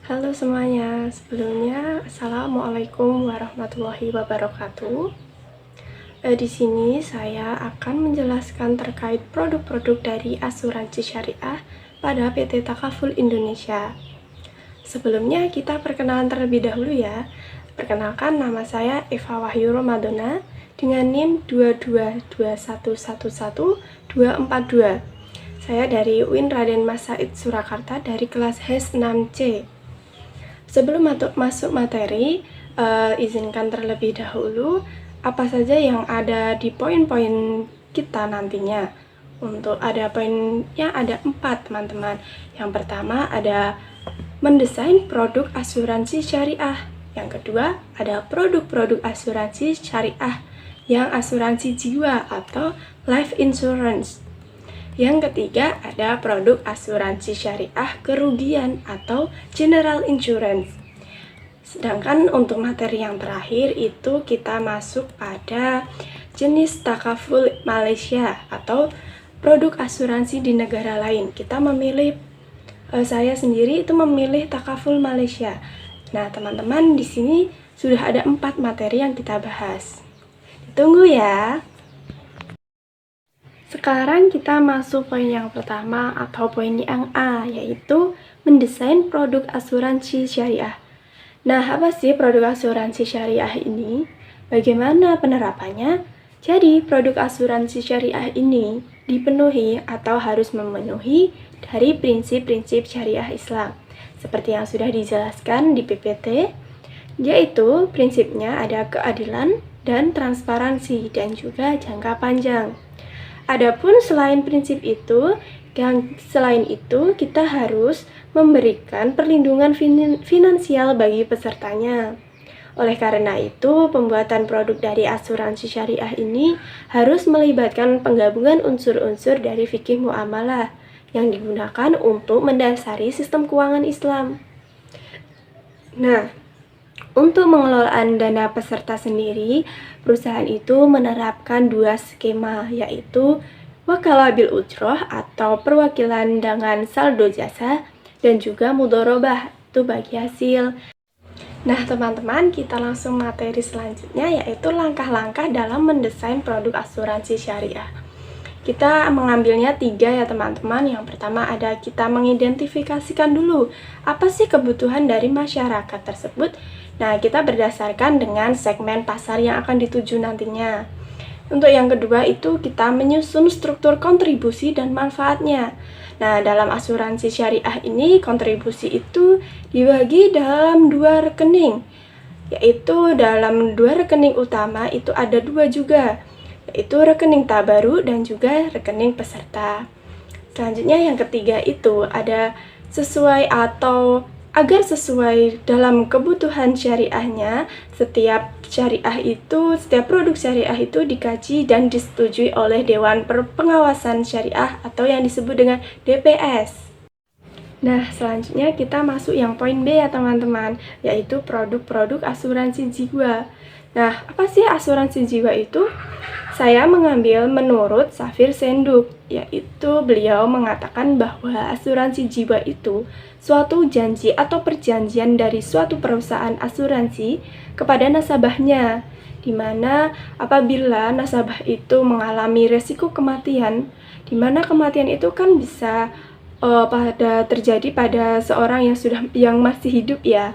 Halo semuanya, sebelumnya Assalamualaikum warahmatullahi wabarakatuh. Di sini saya akan menjelaskan terkait produk-produk dari asuransi syariah pada PT Takaful Indonesia. Sebelumnya kita perkenalan terlebih dahulu ya. Perkenalkan, nama saya Eva Wahyu Ramadona dengan NIM 222111242. Saya dari UIN Raden Mas Said Surakarta dari kelas HES 6C. Sebelum masuk materi, izinkan terlebih dahulu apa saja yang ada di poin-poin kita nantinya. Untuk ada poinnya ada 4 teman-teman. Yang pertama ada mendesain produk asuransi syariah. Yang kedua ada produk-produk asuransi syariah yang asuransi jiwa atau life insurance. Yang ketiga ada produk asuransi syariah kerugian atau general insurance. Sedangkan untuk materi yang terakhir itu kita masuk pada jenis takaful Malaysia atau produk asuransi di negara lain. Kita memilih, saya sendiri itu memilih takaful Malaysia. Nah teman-teman, di sini sudah ada 4 materi yang kita bahas. Ditunggu ya. Sekarang kita masuk poin yang pertama atau poin yang A, yaitu mendesain produk asuransi syariah. Nah, apa sih produk asuransi syariah ini? Bagaimana penerapannya? Jadi, produk asuransi syariah ini dipenuhi atau harus memenuhi dari prinsip-prinsip syariah Islam. Seperti yang sudah dijelaskan di PPT, yaitu prinsipnya ada keadilan dan transparansi dan juga jangka panjang. Adapun selain prinsip itu, kita harus memberikan perlindungan finansial bagi pesertanya. Oleh karena itu, pembuatan produk dari asuransi syariah ini harus melibatkan penggabungan unsur-unsur dari fikih muamalah yang digunakan untuk mendasari sistem keuangan Islam. Nah, untuk pengelolaan dana peserta sendiri, perusahaan itu menerapkan 2 skema, yaitu wakalah bil ujroh atau perwakilan dengan saldo jasa, dan juga mudorobah, itu bagi hasil. Nah teman-teman, kita langsung materi selanjutnya, yaitu langkah-langkah dalam mendesain produk asuransi syariah. Kita mengambilnya 3 ya teman-teman. Yang pertama ada kita mengidentifikasikan dulu apa sih kebutuhan dari masyarakat tersebut. Nah, kita berdasarkan dengan segmen pasar yang akan dituju nantinya. Untuk yang kedua itu kita menyusun struktur kontribusi dan manfaatnya. Nah, dalam asuransi syariah ini kontribusi itu dibagi dalam 2 rekening. Yaitu dalam 2 rekening utama itu ada 2 juga, yaitu rekening tabaru dan juga rekening peserta. Selanjutnya yang ketiga itu ada sesuai atau agar sesuai dalam kebutuhan syariahnya. Setiap produk syariah itu dikaji dan disetujui oleh Dewan Pengawasan Syariah atau yang disebut dengan DPS. Nah, selanjutnya kita masuk yang poin B ya teman-teman, yaitu produk-produk asuransi jiwa. Nah, apa sih asuransi jiwa itu? Saya mengambil menurut Safir Senduk, yaitu beliau mengatakan bahwa asuransi jiwa itu suatu janji atau perjanjian dari suatu perusahaan asuransi kepada nasabahnya, di mana apabila nasabah itu mengalami resiko kematian, di mana kematian itu kan bisa terjadi pada seorang yang masih hidup ya.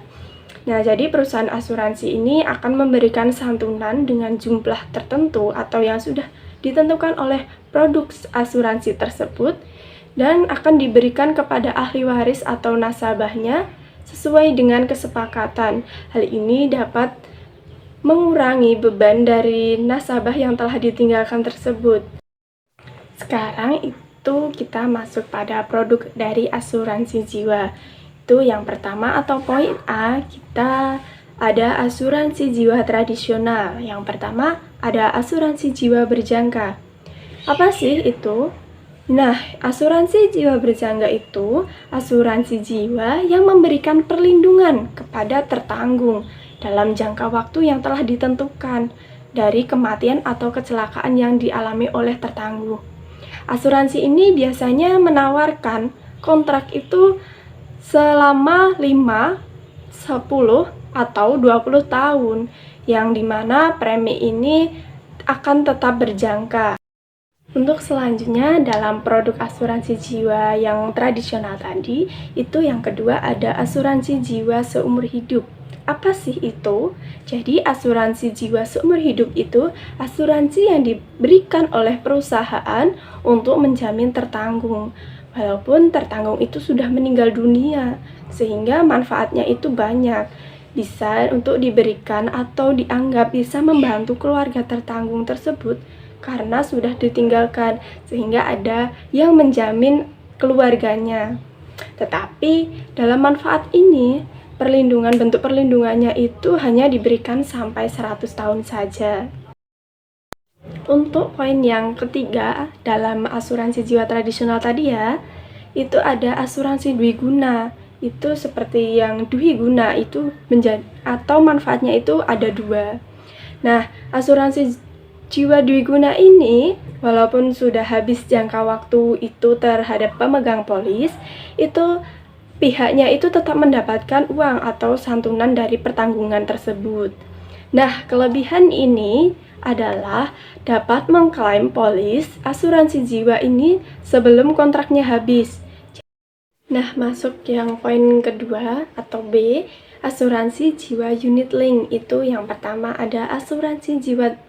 Nah, jadi perusahaan asuransi ini akan memberikan santunan dengan jumlah tertentu atau yang sudah ditentukan oleh produk asuransi tersebut dan akan diberikan kepada ahli waris atau nasabahnya sesuai dengan kesepakatan. Hal ini dapat mengurangi beban dari nasabah yang telah ditinggalkan tersebut. Sekarang itu kita masuk pada produk dari asuransi jiwa. Itu yang pertama atau poin A, kita ada asuransi jiwa tradisional. Yang pertama ada asuransi jiwa berjangka. Apa sih itu? Nah, asuransi jiwa berjangka itu asuransi jiwa yang memberikan perlindungan kepada tertanggung dalam jangka waktu yang telah ditentukan dari kematian atau kecelakaan yang dialami oleh tertanggung. Asuransi ini biasanya menawarkan kontrak itu selama 5, 10, atau 20 tahun, yang dimana premi ini akan tetap berjangka. Untuk selanjutnya, dalam produk asuransi jiwa yang tradisional tadi, itu yang kedua ada asuransi jiwa seumur hidup. Apa sih itu? Jadi asuransi jiwa seumur hidup itu asuransi yang diberikan oleh perusahaan untuk menjamin tertanggung. Walaupun tertanggung itu sudah meninggal dunia, sehingga manfaatnya itu banyak. Bisa untuk diberikan atau dianggap bisa membantu keluarga tertanggung tersebut karena sudah ditinggalkan, sehingga ada yang menjamin keluarganya. Tetapi dalam manfaat ini, bentuk perlindungannya itu hanya diberikan sampai 100 tahun saja. Untuk poin yang ketiga dalam asuransi jiwa tradisional tadi ya, itu ada asuransi dwiguna. Itu seperti yang dwiguna itu menjadi atau manfaatnya itu ada dua. Nah, asuransi jiwa dwiguna ini walaupun sudah habis jangka waktu itu terhadap pemegang polis, itu pihaknya itu tetap mendapatkan uang atau santunan dari pertanggungan tersebut. Nah, kelebihan ini adalah dapat mengklaim polis asuransi jiwa ini sebelum kontraknya habis. Nah, masuk yang poin kedua atau B, asuransi jiwa unit link. Itu yang pertama ada asuransi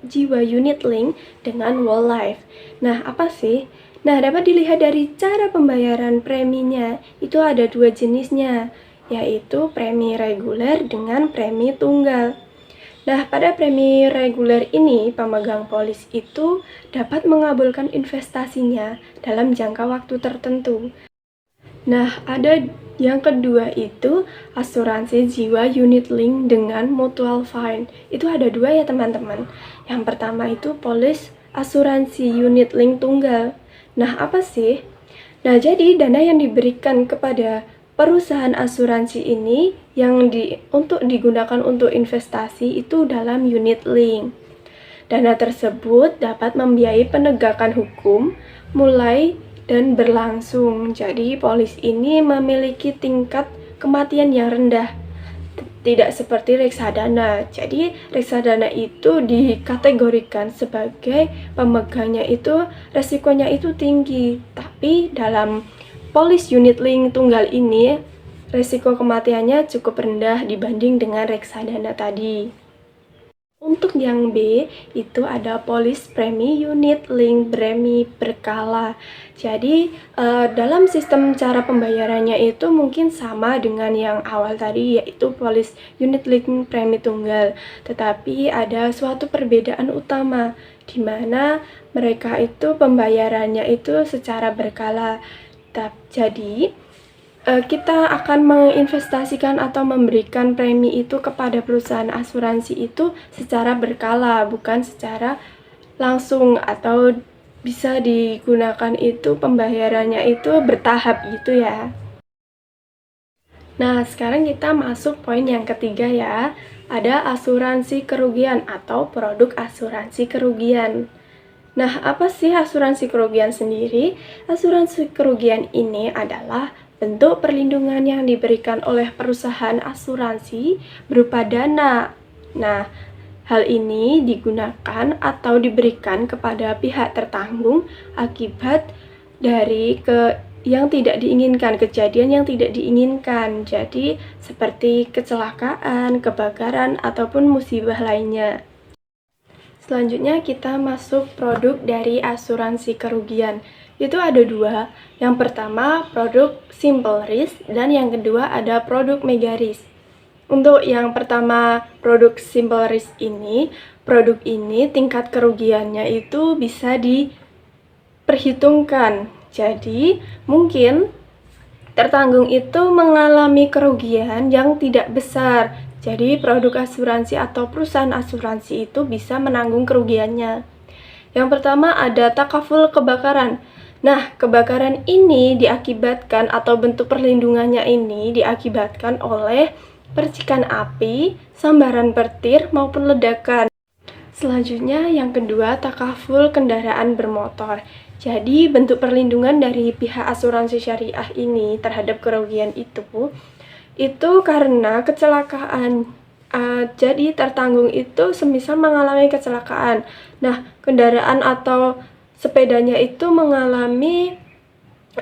jiwa unit link dengan whole life. Nah, apa sih? Nah, dapat dilihat dari cara pembayaran preminya. Itu ada dua jenisnya, yaitu premi reguler dengan premi tunggal. Nah, pada premi reguler ini, pemegang polis itu dapat mengabulkan investasinya dalam jangka waktu tertentu. Nah, ada yang kedua itu asuransi jiwa unit link dengan mutual fund. Itu ada dua ya teman-teman. Yang pertama itu polis asuransi unit link tunggal. Nah, apa sih? Nah, jadi dana yang diberikan kepada perusahaan asuransi ini yang untuk digunakan untuk investasi itu dalam unit link. Dana tersebut dapat membiayai penegakan hukum mulai dan berlangsung. Jadi polis ini memiliki tingkat kematian yang rendah, tidak seperti reksadana. Jadi reksadana itu dikategorikan sebagai pemegangnya itu resikonya itu tinggi, tapi dalam polis unit link tunggal ini resiko kematiannya cukup rendah dibanding dengan reksadana tadi. Untuk yang B, itu ada polis premi unit link premi berkala. Jadi, dalam sistem cara pembayarannya itu mungkin sama dengan yang awal tadi, yaitu polis unit link premi tunggal. Tetapi ada suatu perbedaan utama, di mana mereka itu pembayarannya itu secara berkala. Jadi, kita akan menginvestasikan atau memberikan premi itu kepada perusahaan asuransi itu secara berkala, bukan secara langsung, atau bisa digunakan itu pembayarannya itu bertahap gitu ya. Nah, sekarang kita masuk poin yang ketiga ya. Ada asuransi kerugian atau produk asuransi kerugian. Nah, apa sih asuransi kerugian sendiri? Asuransi kerugian ini adalah bentuk perlindungan yang diberikan oleh perusahaan asuransi berupa dana. Nah, hal ini digunakan atau diberikan kepada pihak tertanggung akibat dari yang tidak diinginkan, kejadian yang tidak diinginkan. Jadi, seperti kecelakaan, kebakaran, ataupun musibah lainnya. Selanjutnya kita masuk produk dari asuransi kerugian. Itu ada dua. Yang pertama produk simple risk dan yang kedua ada produk mega risk. Untuk yang pertama produk simple risk ini, produk ini tingkat kerugiannya itu bisa diperhitungkan. Jadi mungkin tertanggung itu mengalami kerugian yang tidak besar. Jadi produk asuransi atau perusahaan asuransi itu bisa menanggung kerugiannya. Yang pertama ada takaful kebakaran. Nah, kebakaran ini diakibatkan atau bentuk perlindungannya ini diakibatkan oleh percikan api, sambaran petir, maupun ledakan. Selanjutnya yang kedua takaful kendaraan bermotor. Jadi bentuk perlindungan dari pihak asuransi syariah ini terhadap kerugian itu karena kecelakaan. Jadi tertanggung itu semisal mengalami kecelakaan. Nah, kendaraan atau sepedanya itu mengalami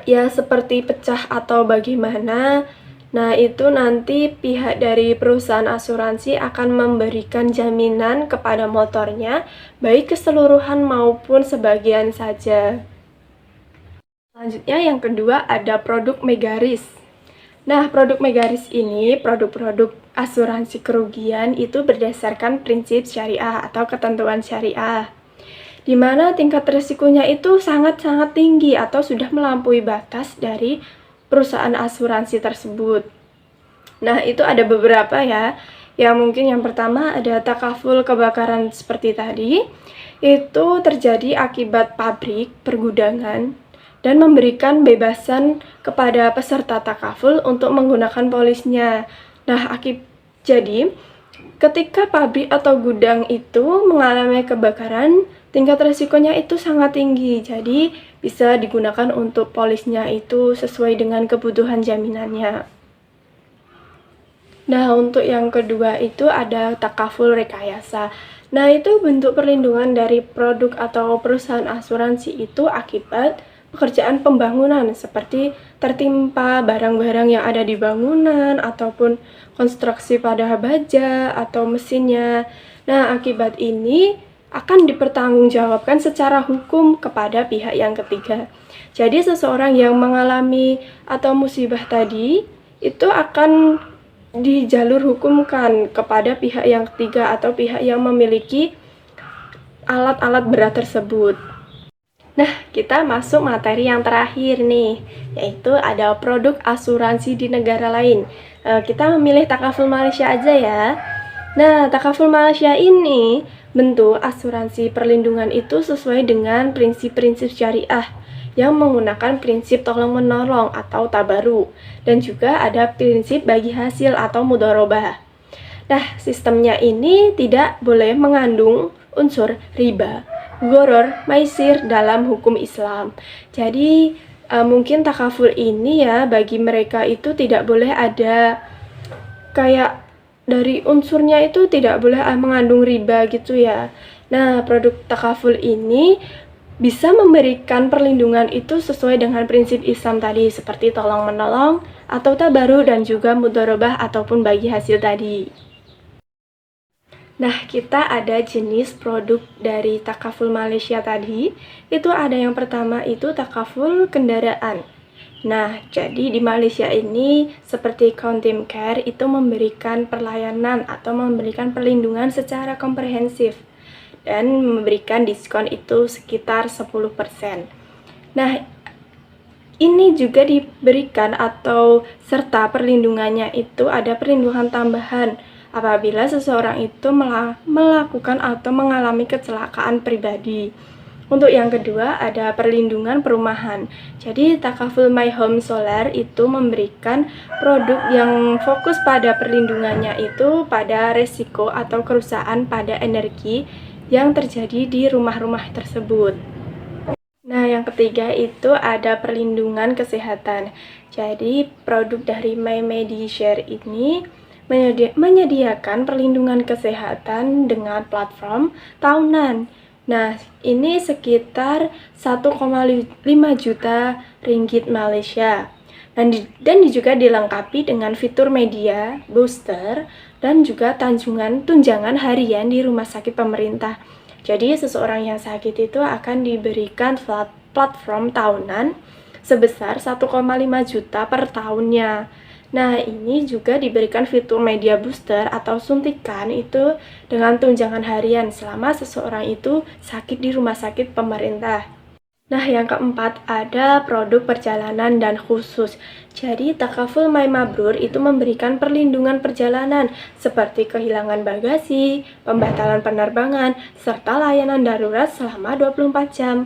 ya seperti pecah atau bagaimana. Nah, itu nanti pihak dari perusahaan asuransi akan memberikan jaminan kepada motornya, baik keseluruhan maupun sebagian saja. Selanjutnya yang kedua ada produk Megaris. Nah, produk Megaris ini, produk-produk asuransi kerugian itu berdasarkan prinsip syariah atau ketentuan syariah, di mana tingkat risikonya itu sangat-sangat tinggi atau sudah melampaui batas dari perusahaan asuransi tersebut. Nah, itu ada beberapa ya. Yang mungkin yang pertama ada takaful kebakaran seperti tadi. Itu terjadi akibat pabrik, pergudangan, dan memberikan bebasan kepada peserta takaful untuk menggunakan polisnya. Nah, jadi ketika pabrik atau gudang itu mengalami kebakaran, tingkat resikonya itu sangat tinggi. Jadi bisa digunakan untuk polisnya itu sesuai dengan kebutuhan jaminannya. Nah, untuk yang kedua itu ada takaful rekayasa. Nah, itu bentuk perlindungan dari produk atau perusahaan asuransi itu akibat pekerjaan pembangunan seperti tertimpa barang-barang yang ada di bangunan ataupun konstruksi pada baja atau mesinnya. Nah, akibat ini akan dipertanggungjawabkan secara hukum kepada pihak yang ketiga. Jadi seseorang yang mengalami atau musibah tadi itu akan dijalur hukumkan kepada pihak yang ketiga atau pihak yang memiliki alat-alat berat tersebut. Nah, kita masuk materi yang terakhir nih, yaitu ada produk asuransi di negara lain. Kita memilih takaful Malaysia aja ya. Nah, takaful Malaysia ini bentuk asuransi perlindungan itu sesuai dengan prinsip-prinsip syariah yang menggunakan prinsip tolong-menolong atau tabaru, dan juga ada prinsip bagi hasil atau mudharabah. Nah, sistemnya ini tidak boleh mengandung unsur riba, goror, maisir dalam hukum Islam. Jadi mungkin takaful ini ya bagi mereka itu tidak boleh ada kayak dari unsurnya itu tidak boleh mengandung riba gitu ya. Nah, produk takaful ini bisa memberikan perlindungan itu sesuai dengan prinsip Islam tadi seperti tolong menolong atau tabaru dan juga mudharabah ataupun bagi hasil tadi. Nah, kita ada jenis produk dari takaful Malaysia tadi. Itu ada yang pertama itu takaful kendaraan. Nah, jadi di Malaysia ini seperti Kontim Care itu memberikan pelayanan atau memberikan perlindungan secara komprehensif dan memberikan diskon itu sekitar 10%. Nah, ini juga diberikan atau serta perlindungannya itu ada perlindungan tambahan apabila seseorang itu melakukan atau mengalami kecelakaan pribadi. Untuk yang kedua ada perlindungan perumahan. Jadi takaful My Home Solar itu memberikan produk yang fokus pada perlindungannya itu pada resiko atau kerusakan pada energi yang terjadi di rumah-rumah tersebut. Nah, yang ketiga itu ada perlindungan kesehatan. Jadi produk dari My Medishare ini menyediakan perlindungan kesehatan dengan platform tahunan. Nah, ini sekitar 1,5 juta ringgit Malaysia. Dan juga dilengkapi dengan fitur media, booster, dan juga tunjangan harian di rumah sakit pemerintah. Jadi seseorang yang sakit itu akan diberikan platform tahunan sebesar 1,5 juta per tahunnya. Nah, ini juga diberikan fitur media booster atau suntikan itu dengan tunjangan harian selama seseorang itu sakit di rumah sakit pemerintah. Nah, yang keempat ada produk perjalanan dan khusus. Jadi, takaful My Mabrur itu memberikan perlindungan perjalanan seperti kehilangan bagasi, pembatalan penerbangan, serta layanan darurat selama 24 jam.